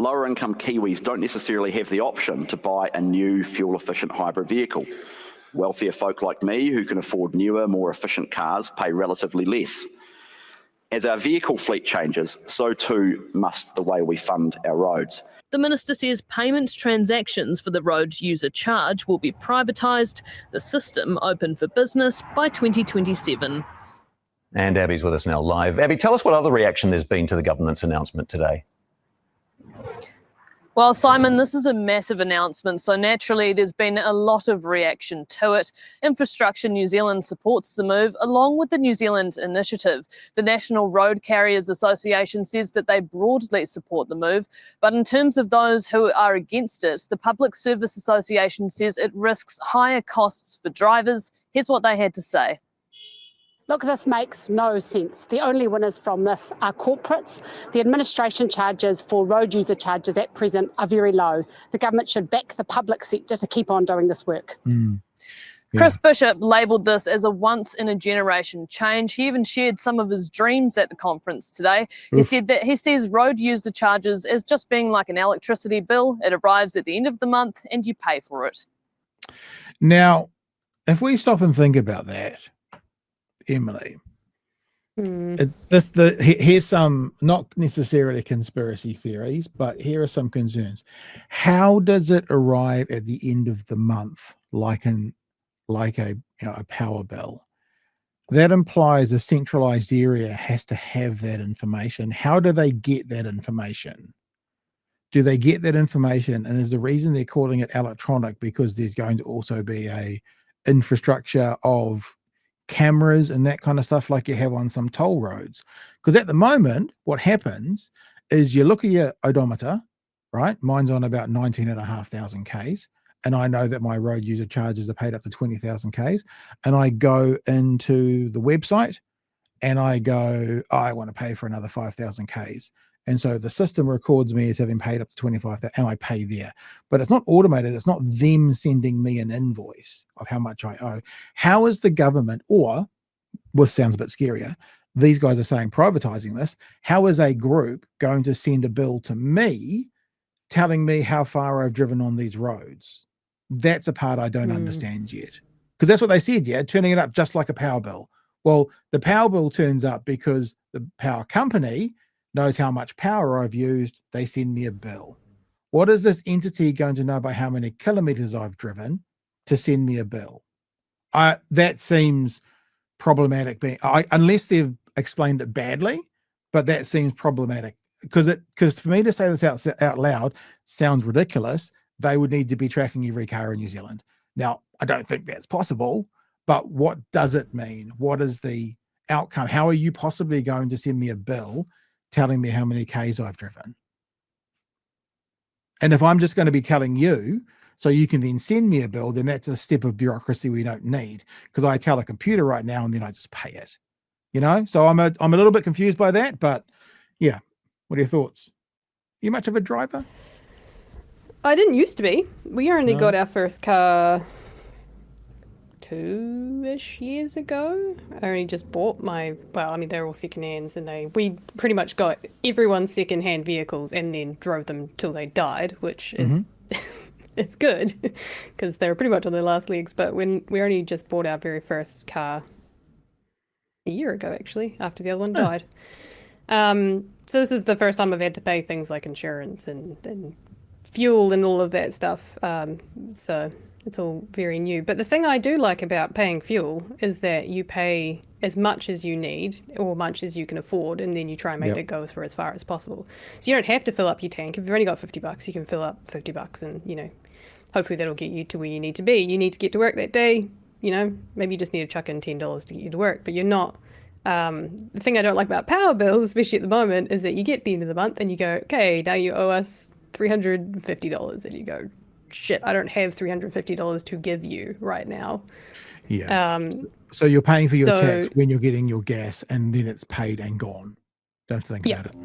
lower income Kiwis don't necessarily have the option to buy a new fuel efficient hybrid vehicle. Wealthier folk like me who can afford newer, more efficient cars pay relatively less. As our vehicle fleet changes, so too must the way we fund our roads. The Minister says payment transactions for the road user charge will be privatised, the system open for business by 2027. And Abby's with us now live. Abby, tell us what other reaction there's been to the government's announcement today. Well, Simon, this is a massive announcement, so naturally there's been a lot of reaction to it. Infrastructure New Zealand supports the move, along with the New Zealand Initiative. The National Road Carriers Association says that they broadly support the move, but in terms of those who are against it, the Public Service Association says it risks higher costs for drivers. Here's what they had to say. Look, this makes no sense. The only winners from this are corporates. The administration charges for road user charges at present are very low. The government should back the public sector to keep on doing this work. Yeah. Chris Bishop labelled this as a once-in-a-generation change. He even shared some of his dreams at the conference today. He said that he sees road user charges as just being like an electricity bill. It arrives at the end of the month and you pay for it. Now, if we stop and think about that, Emily, here's some, not necessarily conspiracy theories, but here are some concerns. How does it arrive at the end of the month like a power bill? That implies a centralized area has to have that information. How do they get that information? Do they get that information? And is the reason they're calling it electronic because there's going to also be a infrastructure of cameras and that kind of stuff like you have on some toll roads? Because at the moment, what happens is you look at your odometer, right? Mine's on about 19,500 Ks. And I know that my road user charges are paid up to 20,000 Ks. And I go into the website and I go, I want to pay for another 5,000 Ks. And so the system records me as having paid up to 25,000 and I pay there. But it's not automated. It's not them sending me an invoice of how much I owe. How is the government, or, well, sounds a bit scarier, these guys are saying privatizing this, how is a group going to send a bill to me telling me how far I've driven on these roads? That's a part I don't understand yet. Because that's what they said, yeah, turning it up just like a power bill. Well, the power bill turns up because the power company knows how much power I've used, they send me a bill. What is this entity going to know by how many kilometers I've driven to send me a bill? That seems problematic, unless they've explained it badly, but that seems problematic. Because for me to say this out loud sounds ridiculous. They would need to be tracking every car in New Zealand. Now, I don't think that's possible, but what does it mean? What is the outcome? How are you possibly going to send me a bill telling me how many Ks I've driven? And if I'm just going to be telling you so you can then send me a bill, then that's a step of bureaucracy we don't need, because I tell a computer right now and then I just pay it, you know? So I'm a little bit confused by that, but yeah. What are your thoughts? You much of a driver? I didn't used to be. We only got our first car 2-ish years ago. I only just bought they're all secondhands, and we pretty much got everyone's secondhand vehicles and then drove them till they died, which is it's good because they were pretty much on their last legs. But when we only just bought our very first car a year ago, actually, after the other one died. So this is the first time I've had to pay things like insurance and fuel and all of that stuff. So it's all very new. But the thing I do like about paying fuel is that you pay as much as you need or much as you can afford, and then you try and make that go for as far as possible. So you don't have to fill up your tank. If you've only got $50, you can fill up $50 and, you know, hopefully that'll get you to where you need to be. You need to get to work that day, you know, maybe you just need to chuck in $10 to get you to work, but you're not. The thing I don't like about power bills, especially at the moment, is that you get to the end of the month and you go, okay, now you owe us $350, and you go, shit, I don't have $350 to give you right now. Yeah. So you're paying for your tax when you're getting your gas, and then it's paid and gone. Don't think about it.